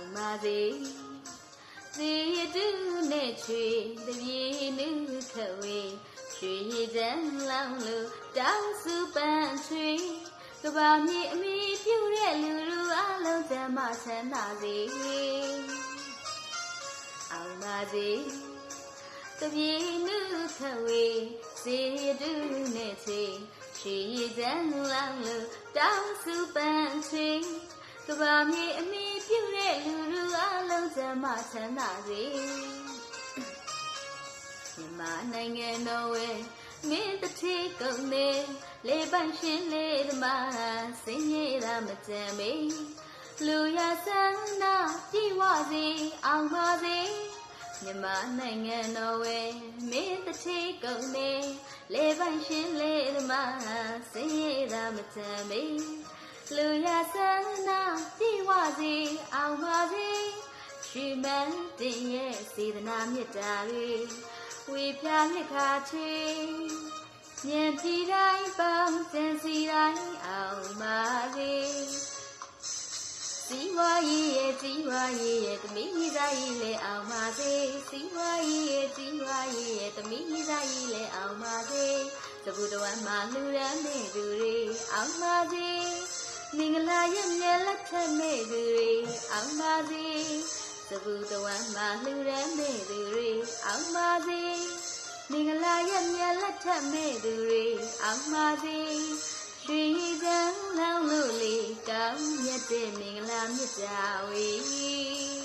အောင်ပါစေစေတူနဲ့ချွေတပြေနုခဝေရွှေရည်တန်းလောင်းလို့တောင်းစုပန်းချွေကဘာမြေအမိပြုတဲ့လူလူအလုံးချမ်းမချမ်းသာစေအောင်ပါစေတပြေနုခဝေစေတူနဲ့ချွေရွှေရည်တန်းလောင်းလို့တောင်းစုပန်းချွေကဘာမြေအမိပြုတဲ့လူလူအလုံးချမ်းမချမ်းသာစေမြန်မာနိုင်ငံတော်ဝဲမင်းတတိကုန်နေလေပန့်ရှင်လေးဓမ္မစင်ရတာမကြံမေလူရဆန္ဒပြေဝစေအောင်ပါစေမြန်မာနိုင်ငံတော်ဝဲမင်းတတိကုန်နေလေပန့်ရှင်လေးဓမ္မစင်ရတာမကြံမေလူရဆန္ဒပြေဝစေအောင်ပါစေရှင်မန်းတင်ရဲ့စေတနာမေတ္တာတွေဝေပြလက်ခါချေမြင်ကြည့်တိုင်းပေါင်းစင်စီတိုင်းအောင်ပါစေစီဝါရေးရဲ့စီဝါရေးရဲ့တမီးကြီးသားကြီးလည်းအောင်ပါစေစီဝါရေးရဲ့စီဝါရေးရဲ့တမီးကြီးသားကြီးလည်းအောင်ပါစေသဘုတော်မှာလူရမ်းနေသူတွေအောင်ပါစေမင်္ဂလာရဲ့မျက်လက်ထက်နေသူတွေအောင်ပါစေသဘုတော်မှာလူရမ်းနေသူတွေအောင်ပါစေမင်္ဂလာရဲ့မျက်လက်ထက်မဲ့သူတွေအောင်ပါစေရွှေရည်ချမ်းလောင်းလို့လေကောင်းမြတ်တဲ့မင်္ဂလာမြတ်တာဝေ